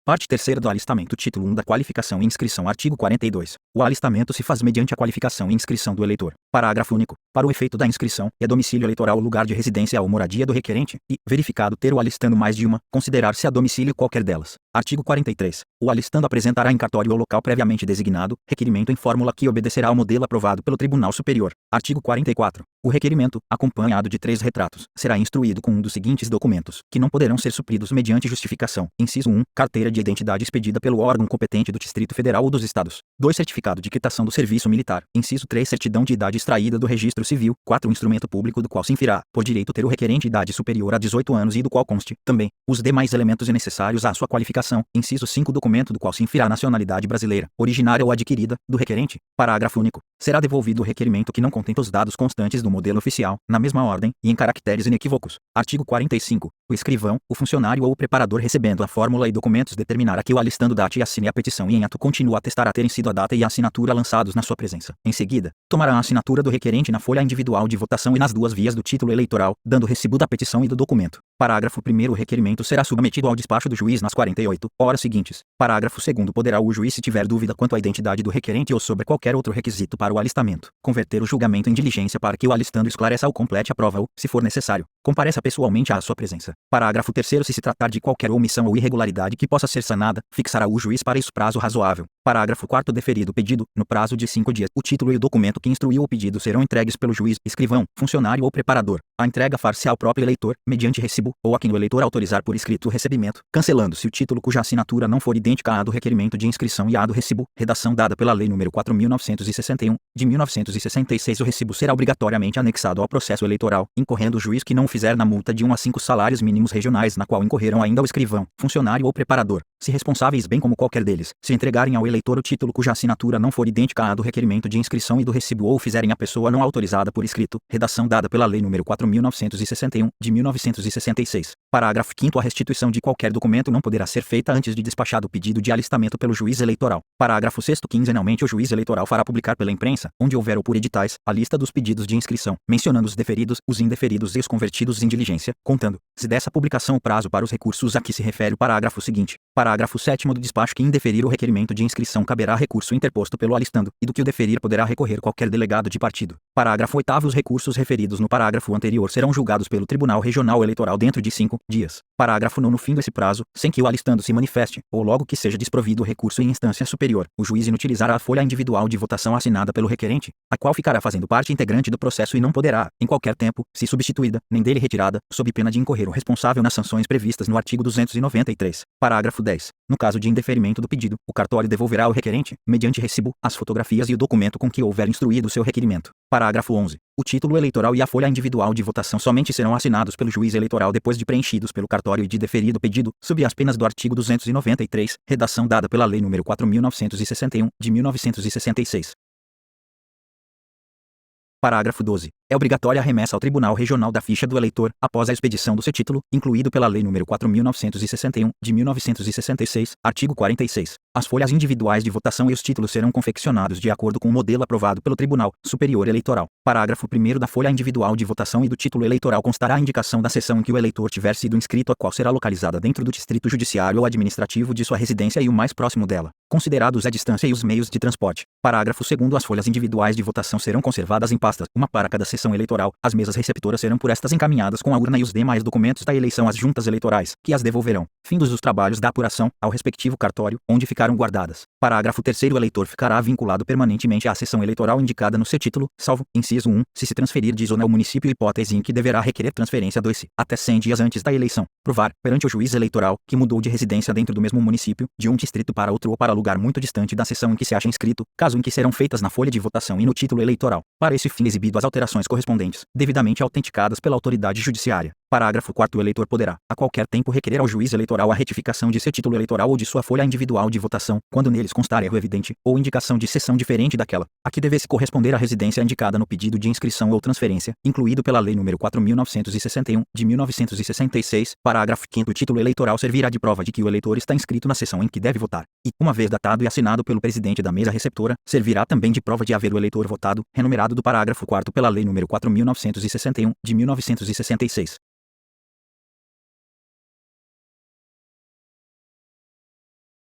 Parte terceira do alistamento. Título 1 da qualificação e inscrição. Artigo 42. O alistamento se faz mediante a qualificação e inscrição do eleitor. Parágrafo único. Para o efeito da inscrição, é domicílio eleitoral o lugar de residência ou moradia do requerente, e, verificado ter o alistando mais de uma, considerar-se a domicílio qualquer delas. Artigo 43. O alistando apresentará em cartório ou local previamente designado, requerimento em fórmula que obedecerá ao modelo aprovado pelo Tribunal Superior. Artigo 44. O requerimento, acompanhado de 3 retratos, será instruído com um dos seguintes documentos, que não poderão ser supridos mediante justificação. Inciso 1. Carteira de identidade expedida pelo órgão competente do Distrito Federal ou dos Estados. 2. Certificado de quitação do serviço militar. Inciso 3. Certidão de idade extraída do registro civil. 4. Instrumento público do qual se infirá, por direito ter o requerente idade superior a 18 anos e do qual conste, também, os demais elementos necessários à sua qualificação. Inciso 5. Documento do qual se infirá a nacionalidade brasileira, originária ou adquirida, do requerente. Parágrafo único. Será devolvido o requerimento que não contenta os dados constantes do modelo oficial, na mesma ordem, e em caracteres inequívocos. Artigo 45. O escrivão, o funcionário ou o preparador recebendo a fórmula e documentos determinará que o alistando date e assine a petição e em ato contínuo atestará terem sido a data e a assinatura lançados na sua presença. Em seguida, tomará a assinatura do requerente na folha individual de votação e nas duas vias do título eleitoral, dando recibo da petição e do documento. Parágrafo 1º. O requerimento será submetido ao despacho do juiz nas 48 horas seguintes. Parágrafo 2º. Poderá o juiz, se tiver dúvida quanto à identidade do requerente ou sobre qualquer outro requisito para o alistamento, converter o julgamento em diligência para que o alistando esclareça ou complete a prova ou, se for necessário, compareça pessoalmente à sua presença. Parágrafo 3º. Se se tratar de qualquer omissão ou irregularidade que possa ser sanada, fixará o juiz para isso prazo razoável. Parágrafo 4º. Deferido o pedido, no prazo de 5 dias, o título e o documento que instruiu o pedido serão entregues pelo juiz, escrivão, funcionário ou preparador. A entrega far-se ao próprio eleitor, mediante recibo, ou a quem o eleitor autorizar por escrito o recebimento, cancelando-se o título cuja assinatura não for idêntica à do requerimento de inscrição e à do recibo, redação dada pela Lei nº 4.961, de 1966. O recibo será obrigatoriamente anexado ao processo eleitoral, incorrendo o juiz que não o fizer na multa de 1 a 5 salários mínimos regionais na qual incorreram ainda o escrivão, funcionário ou preparador, se responsáveis bem como qualquer deles, se entregarem ao eleitor o título cuja assinatura não for idêntica à do requerimento de inscrição e do recibo ou o fizerem a pessoa não autorizada por escrito, redação dada pela Lei nº 4.961, de 1966. Parágrafo 5º. A restituição de qualquer documento não poderá ser feita antes de despachado o pedido de alistamento pelo juiz eleitoral. Parágrafo 6º. Quinzenalmente o juiz eleitoral fará publicar pela imprensa, onde houver ou por editais, a lista dos pedidos de inscrição, mencionando os deferidos, os indeferidos e os convertidos em diligência, contando, se dessa publicação o prazo para os recursos a que se refere o parágrafo seguinte. Parágrafo 7º. Do despacho que indeferir o requerimento de inscrição caberá recurso interposto pelo alistando, e do que o deferir poderá recorrer qualquer delegado de partido. Parágrafo 8º. Os recursos referidos no parágrafo anterior serão julgados pelo Tribunal Regional Eleitoral dentro de 5 dias. Parágrafo 9º. No fim desse prazo, sem que o alistando se manifeste, ou logo que seja desprovido o recurso em instância superior, o juiz inutilizará a folha individual de votação assinada pelo requerente, a qual ficará fazendo parte integrante do processo e não poderá, em qualquer tempo, ser substituída, nem dele retirada, sob pena de incorrer o responsável nas sanções previstas no artigo 293. Parágrafo 10. No caso de indeferimento do pedido, o cartório devolverá ao requerente, mediante recibo, as fotografias e o documento com que houver instruído o seu requerimento. Parágrafo 11. O título eleitoral e a folha individual de votação somente serão assinados pelo juiz eleitoral depois de preenchidos pelo cartório e de deferido o pedido, sob as penas do artigo 293, redação dada pela Lei nº 4.961, de 1966. Parágrafo 12. É obrigatória a remessa ao Tribunal Regional da ficha do eleitor, após a expedição do seu título, incluído pela Lei nº 4.961, de 1966, artigo 46. As folhas individuais de votação e os títulos serão confeccionados de acordo com o modelo aprovado pelo Tribunal Superior Eleitoral. Parágrafo 1º. Da folha individual de votação e do título eleitoral constará a indicação da seção em que o eleitor tiver sido inscrito, a qual será localizada dentro do distrito judiciário ou administrativo de sua residência e o mais próximo dela, considerados a distância e os meios de transporte. Parágrafo 2º. As folhas individuais de votação serão conservadas em pastas, uma para cada seção eleitoral. As mesas receptoras serão por estas encaminhadas com a urna e os demais documentos da eleição às juntas eleitorais, que as devolverão, findos os trabalhos da apuração, ao respectivo cartório, onde ficaram guardadas. Parágrafo 3º. O eleitor ficará vinculado permanentemente à seção eleitoral indicada no seu título, salvo, inciso 1, se se transferir de zona ao município, hipótese em que deverá requerer transferência 2 se, até 100 dias antes da eleição, provar, perante o juiz eleitoral, que mudou de residência dentro do mesmo município, de um distrito para outro ou para lugar muito distante da seção em que se acha inscrito, caso em que serão feitas na folha de votação e no título eleitoral, para esse fim exibido as alterações correspondentes, devidamente autenticadas pela autoridade judiciária. Parágrafo 4º. O eleitor poderá, a qualquer tempo, requerer ao juiz eleitoral a retificação de seu título eleitoral ou de sua folha individual de votação, quando neles constar erro evidente, ou indicação de seção diferente daquela, a que devesse corresponder a residência indicada no pedido de inscrição ou transferência, incluído pela Lei nº 4.961, de 1966. Parágrafo 5º. O título eleitoral servirá de prova de que o eleitor está inscrito na seção em que deve votar, e, uma vez datado e assinado pelo presidente da mesa receptora, servirá também de prova de haver o eleitor votado, renumerado do parágrafo 4º pela Lei nº 4.961, de 1966.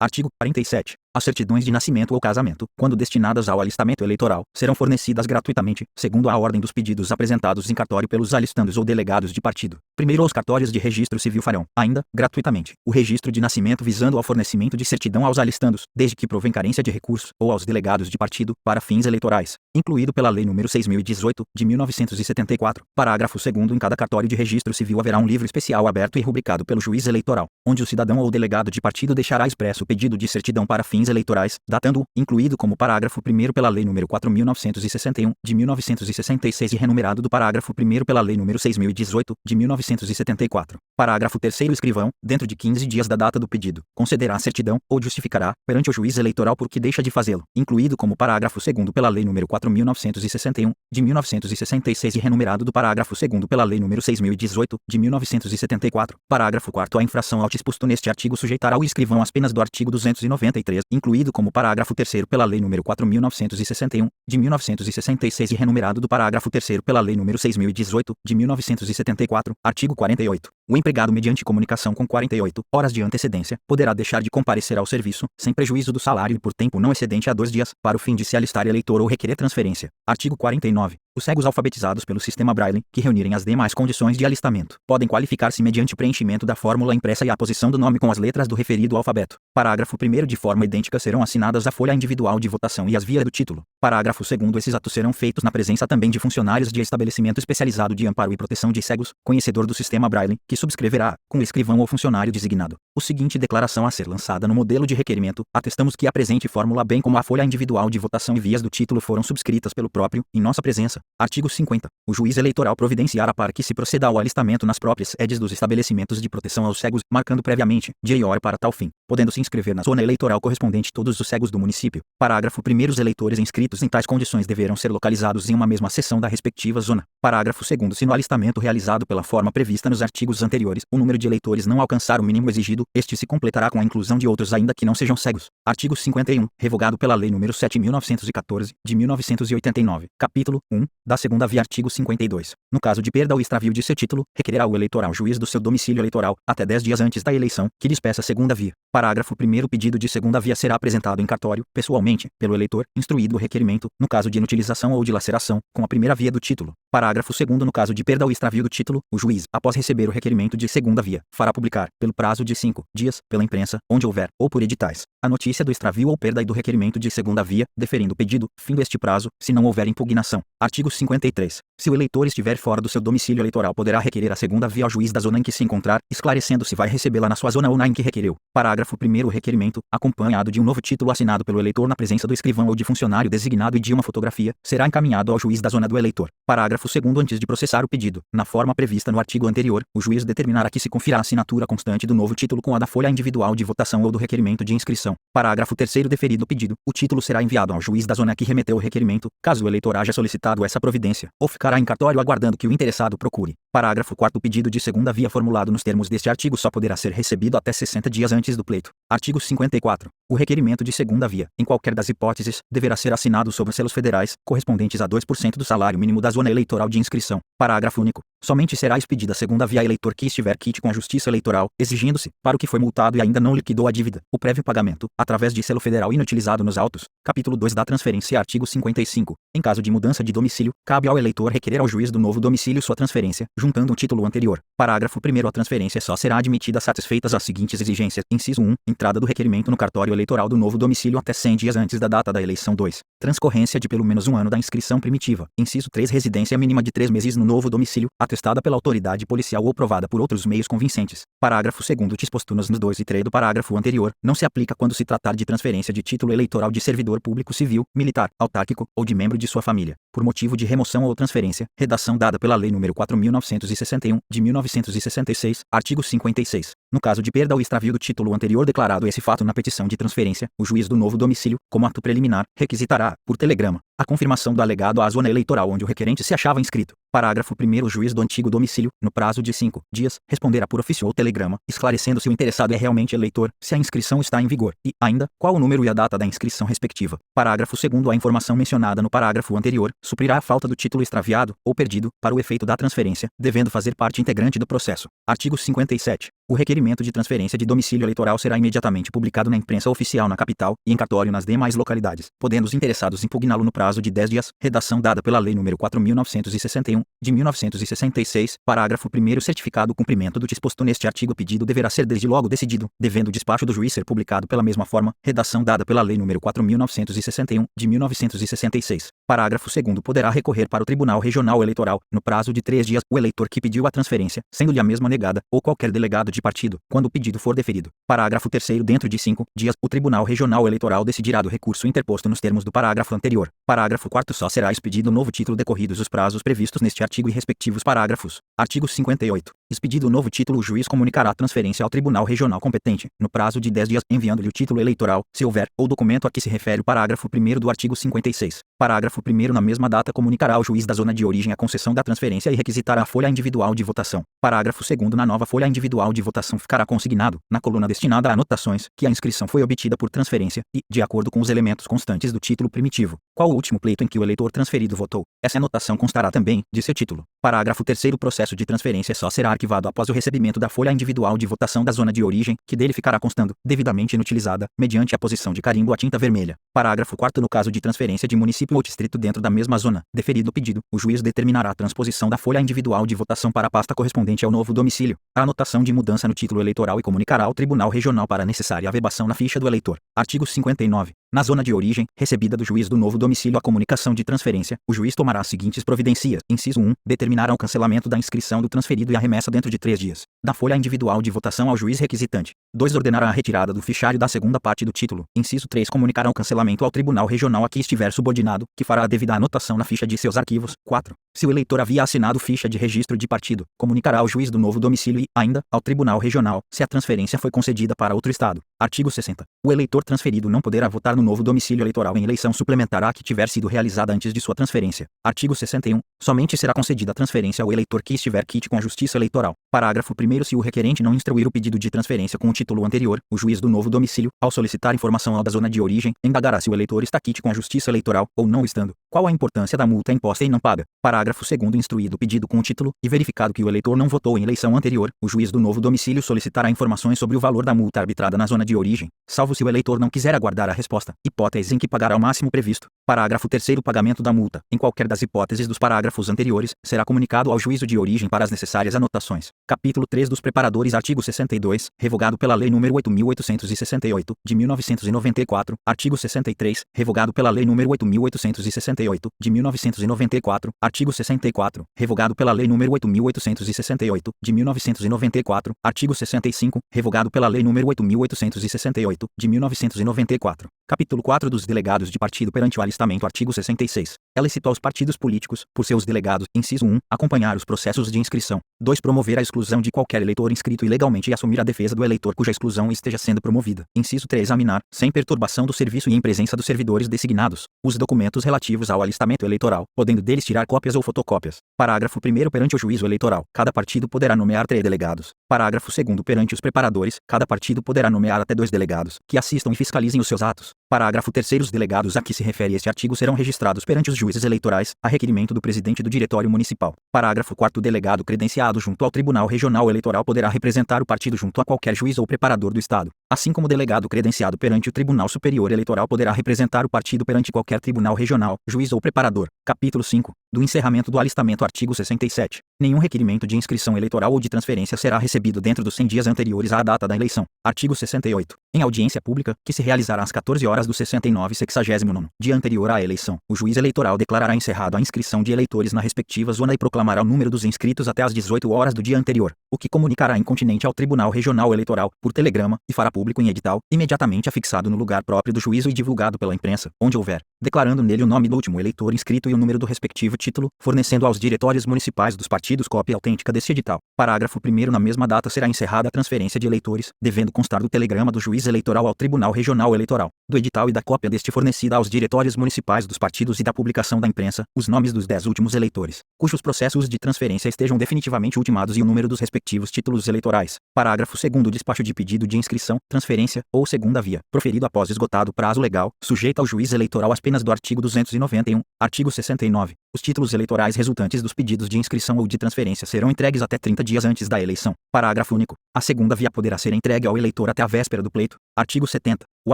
Artigo 47. As certidões de nascimento ou casamento, quando destinadas ao alistamento eleitoral, serão fornecidas gratuitamente, segundo a ordem dos pedidos apresentados em cartório pelos alistandos ou delegados de partido. Primeiro, os cartórios de registro civil farão, ainda, gratuitamente, o registro de nascimento visando ao fornecimento de certidão aos alistandos, desde que provém carência de recurso, ou aos delegados de partido, para fins eleitorais, incluído pela Lei nº 6.018, de 1974. Parágrafo 2º. Em cada cartório de registro civil haverá um livro especial aberto e rubricado pelo juiz eleitoral, onde o cidadão ou delegado de partido deixará expresso o pedido de certidão para fins eleitorais, datando-o, incluído como parágrafo 1º pela Lei nº 4.961, de 1966 e renumerado do parágrafo 1º pela Lei nº 6.018, de 1974. Parágrafo 3º. O escrivão, dentro de 15 dias da data do pedido, concederá a certidão, ou justificará, perante o juiz eleitoral por que deixa de fazê-lo, incluído como parágrafo 2º pela Lei nº 4.961, de 1966 e renumerado do parágrafo 2º pela Lei nº 6.018, de 1974. Parágrafo 4º. A infração ao disposto neste artigo sujeitará o escrivão às penas do artigo 293, incluído como parágrafo 3º pela Lei nº 4.961, de 1966 e renumerado do parágrafo 3º pela Lei nº 6.018, de 1974. Artigo 48. O empregado, mediante comunicação com 48 horas de antecedência, poderá deixar de comparecer ao serviço, sem prejuízo do salário e por tempo não excedente a 2 dias, para o fim de se alistar eleitor ou requerer transferência. Artigo 49. Os cegos alfabetizados pelo sistema Braille, que reunirem as demais condições de alistamento, podem qualificar-se mediante preenchimento da fórmula impressa e a posição do nome com as letras do referido alfabeto. Parágrafo 1º. De forma idêntica serão assinadas a folha individual de votação e as vias do título. Parágrafo 2º. Esses atos serão feitos na presença também de funcionários de estabelecimento especializado de amparo e proteção de cegos, conhecedor do sistema Braille, que subscreverá, com o escrivão ou funcionário designado, o seguinte declaração a ser lançada no modelo de requerimento: atestamos que a presente fórmula bem como a folha individual de votação e vias do título foram subscritas pelo próprio, em nossa presença. Artigo 50. O juiz eleitoral providenciará para que se proceda ao alistamento nas próprias sedes dos estabelecimentos de proteção aos cegos, marcando previamente, dia e hora para tal fim, podendo se inscrever na zona eleitoral correspondente todos os cegos do município. Parágrafo 1º. Os eleitores inscritos em tais condições deverão ser localizados em uma mesma seção da respectiva zona. Parágrafo 2º. Se no alistamento realizado pela forma prevista nos artigos anteriores, o número de eleitores não alcançar o mínimo exigido, este se completará com a inclusão de outros ainda que não sejam cegos. Artigo 51. Revogado pela Lei nº 7.914, de 1989, capítulo 1, da segunda via. Artigo 52. No caso de perda ou extravio de seu título, requererá o eleitor ao juiz do seu domicílio eleitoral, até 10 dias antes da eleição, que despeça a segunda via. Parágrafo 1º. O pedido de segunda via será apresentado em cartório, pessoalmente, pelo eleitor, instruído o requerimento, no caso de inutilização ou dilaceração, com a primeira via do título. Parágrafo 2º. No caso de perda ou extravio do título, o juiz, após receber o requerimento de segunda via, fará publicar, pelo prazo de 5 dias, pela imprensa, onde houver, ou por editais, a notícia do extravio ou perda e do requerimento de segunda via, deferindo o pedido, findo este prazo, se não houver impugnação. Artigo 53. Se o eleitor estiver fora do seu domicílio eleitoral, poderá requerer a segunda via ao juiz da zona em que se encontrar, esclarecendo se vai recebê-la na sua zona ou na em que requereu. Parágrafo 1º. O requerimento, acompanhado de um novo título assinado pelo eleitor na presença do escrivão ou de funcionário designado e de uma fotografia, será encaminhado ao juiz da zona do eleitor. Parágrafo 2º. Antes de processar o pedido, na forma prevista no artigo anterior, o juiz determinará que se confira a assinatura constante do novo título com a da folha individual de votação ou do requerimento de inscrição. Parágrafo 3º. Deferido o pedido, o título será enviado ao juiz da zona que remeteu o requerimento, caso o eleitor haja solicitado essa providência, ou ficará em cartório aguardando que o interessado procure. Parágrafo 4º. O pedido de segunda via formulado nos termos deste artigo só poderá ser recebido até 60 dias antes do pleito. Artigo 54. O requerimento de segunda via, em qualquer das hipóteses, deverá ser assinado sob selos federais, correspondentes a 2% do salário mínimo da zona eleitoral de inscrição. Parágrafo único. Somente será expedida a segunda via a eleitor que estiver quite com a Justiça Eleitoral, exigindo-se, para o que foi multado e ainda não liquidou a dívida, o prévio pagamento, através de selo federal inutilizado nos autos. Capítulo 2 da transferência. Artigo 55. Em caso de mudança de domicílio, cabe ao eleitor requerer ao juiz do novo domicílio sua transferência, juntando o título anterior. Parágrafo 1º. A transferência só será admitida satisfeitas as seguintes exigências. Inciso 1. Entrada do requerimento no cartório eleitoral do novo domicílio até 100 dias antes da data da eleição. 2. Transcorrência de pelo menos um ano da inscrição primitiva. Inciso 3. Residência mínima de 3 meses no novo domicílio, atestada pela autoridade policial ou provada por outros meios convincentes. Parágrafo 2º. Disposto nos 2 e 3 do parágrafo anterior, não se aplica quando se tratar de transferência de título eleitoral de servidor público civil, militar, autárquico, ou de membro de sua família, por motivo de remoção ou transferência, redação dada pela Lei nº 4.961, de 1966, artigo 56. No caso de perda ou extravio do título anterior declarado esse fato na petição de transferência, o juiz do novo domicílio, como ato preliminar, requisitará, por telegrama, a confirmação do alegado à zona eleitoral onde o requerente se achava inscrito. Parágrafo 1º. O juiz do antigo domicílio, no prazo de 5 dias, responderá por ofício ou telegrama, esclarecendo se o interessado é realmente eleitor, se a inscrição está em vigor, e, ainda, qual o número e a data da inscrição respectiva. Parágrafo 2º. A informação mencionada no parágrafo anterior suprirá a falta do título extraviado ou perdido, para o efeito da transferência, devendo fazer parte integrante do processo. Artigo 57. O requerimento de transferência de domicílio eleitoral será imediatamente publicado na imprensa oficial na capital e em cartório nas demais localidades, podendo os interessados impugná-lo no prazo de 10 dias. Redação dada pela Lei nº 4.961, de 1966, parágrafo 1º. Certificado o cumprimento do disposto neste artigo. O pedido deverá ser desde logo decidido, devendo o despacho do juiz ser publicado pela mesma forma. Redação dada pela Lei nº 4.961, de 1966, parágrafo 2º. Poderá recorrer para o Tribunal Regional Eleitoral, no prazo de 3 dias, o eleitor que pediu a transferência, sendo-lhe a mesma negada, ou qualquer delegado de partido, quando o pedido for deferido. Parágrafo 3º. Dentro de 5 dias, o Tribunal Regional Eleitoral decidirá do recurso interposto nos termos do parágrafo anterior. Parágrafo 4º. Só será expedido novo título decorridos os prazos previstos neste artigo e respectivos parágrafos. Artigo 58. Expedido o novo título, o juiz comunicará a transferência ao Tribunal Regional competente, no prazo de 10 dias, enviando-lhe o título eleitoral, se houver, ou documento a que se refere o parágrafo 1º do artigo 56. Parágrafo 1º. Na mesma data comunicará ao juiz da zona de origem a concessão da transferência e requisitará a folha individual de votação. Parágrafo 2º. Na nova folha individual de votação ficará consignado, na coluna destinada a anotações, que a inscrição foi obtida por transferência e, de acordo com os elementos constantes do título primitivo, qual o último pleito em que o eleitor transferido votou. Essa anotação constará também, de seu título. Parágrafo 3º. O processo de transferência só será arquivado após o recebimento da folha individual de votação da zona de origem, que dele ficará constando, devidamente inutilizada, mediante a posição de carimbo a tinta vermelha. Parágrafo 4º. No caso de transferência de município ou distrito dentro da mesma zona, deferido o pedido, o juiz determinará a transposição da folha individual de votação para a pasta correspondente ao novo domicílio, a anotação de mudança no título eleitoral e comunicará ao Tribunal Regional para a necessária averbação na ficha do eleitor. Artigo 59. Na zona de origem, recebida do juiz do novo domicílio a comunicação de transferência, o juiz tomará as seguintes providências. Inciso 1. Determinará o cancelamento da inscrição do transferido e a remessa dentro de 3 dias, da folha individual de votação ao juiz requisitante. 2. Ordenará a retirada do fichário da segunda parte do título. Inciso 3. Comunicará o cancelamento ao Tribunal Regional a que estiver subordinado, que fará a devida anotação na ficha de seus arquivos. 4. Se o eleitor havia assinado ficha de registro de partido, comunicará ao juiz do novo domicílio e, ainda, ao Tribunal Regional, se a transferência foi concedida para outro estado. Artigo 60. O eleitor transferido não poderá votar no novo domicílio eleitoral em eleição suplementar à que tiver sido realizada antes de sua transferência. Artigo 61. Somente será concedida a transferência ao eleitor que estiver quite com a Justiça Eleitoral. Parágrafo 1º. Se o requerente não instruir o pedido de transferência com o título anterior, o juiz do novo domicílio, ao solicitar informação ao da zona de origem, indagará se o eleitor está quite com a Justiça Eleitoral, ou não estando, qual a importância da multa imposta e não paga. Parágrafo 2º. Instruído o pedido com o título, e verificado que o eleitor não votou em eleição anterior, o juiz do novo domicílio solicitará informações sobre o valor da multa arbitrada na zona de origem, salvo se o eleitor não quiser aguardar a resposta, hipótese em que pagará o máximo previsto. Parágrafo 3º. Pagamento da multa, em qualquer das hipóteses dos parágrafos anteriores, será comunicado ao juízo de origem para as necessárias anotações. Capítulo 3 dos Preparadores. Artigo 62, revogado pela Lei nº 8.868, de 1994. Artigo 63, revogado pela Lei nº 8.868, de 1994. Artigo 64, revogado pela Lei nº 8.868, de 1994. Artigo 65, revogado pela Lei nº 8.868, de 1994. Capítulo 4 dos Delegados de Partido perante o alistamento. Artigo 66. É lícito aos partidos políticos, por seus delegados, inciso 1, acompanhar os processos de inscrição. 2. Promover a exclusão de qualquer eleitor inscrito ilegalmente e assumir a defesa do eleitor cuja exclusão esteja sendo promovida. Inciso 3. Examinar, sem perturbação do serviço e em presença dos servidores designados, os documentos relativos ao alistamento eleitoral, podendo deles tirar cópias ou fotocópias. Parágrafo 1º. Perante o juízo eleitoral, cada partido poderá nomear 3 delegados. Parágrafo 2º. Perante os preparadores, cada partido poderá nomear até 2 delegados, que assistam e fiscalizem os seus atos. Parágrafo 3º. Os delegados a que se refere este artigo serão registrados perante os juízes eleitorais, a requerimento do presidente do Diretório Municipal. Parágrafo 4º. O delegado credenciado junto ao Tribunal Regional Eleitoral poderá representar o partido junto a qualquer juiz ou preparador do Estado, assim como o delegado credenciado perante o Tribunal Superior Eleitoral poderá representar o partido perante qualquer tribunal regional, juiz ou preparador. Capítulo 5. Do encerramento do alistamento. Artigo 67. Nenhum requerimento de inscrição eleitoral ou de transferência será recebido dentro dos 100 dias anteriores à data da eleição. Artigo 68. Em audiência pública, que se realizará às 14 horas do 69º dia anterior à eleição, o juiz eleitoral declarará encerrado a inscrição de eleitores na respectiva zona e proclamará o número dos inscritos até às 18 horas do dia anterior, o que comunicará incontinente ao Tribunal Regional Eleitoral, por telegrama, e fará público em edital, imediatamente afixado no lugar próprio do juízo e divulgado pela imprensa, onde houver, declarando nele o nome do último eleitor inscrito e o número do respectivo título, fornecendo aos diretórios municipais dos partidos cópia autêntica desse edital. Parágrafo 1º. Na mesma data será encerrada a transferência de eleitores, devendo constar do telegrama do juiz eleitoral ao Tribunal Regional Eleitoral. do edital e da cópia deste fornecida aos diretórios municipais dos partidos e da publicação da imprensa, os nomes dos 10 últimos eleitores, cujos processos de transferência estejam definitivamente ultimados e o número dos respectivos títulos eleitorais. Parágrafo 2º. Despacho de pedido de inscrição, transferência, ou segunda via, proferido após esgotado prazo legal, sujeito ao juiz eleitoral as penas do artigo 291, artigo 69. Os títulos eleitorais resultantes dos pedidos de inscrição ou de transferência serão entregues até 30 dias antes da eleição. Parágrafo único. A segunda via poderá ser entregue ao eleitor até a véspera do pleito. Artigo 70. O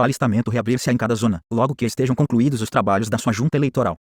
alistamento reabrir-se-á em cada zona, logo que estejam concluídos os trabalhos da sua junta eleitoral.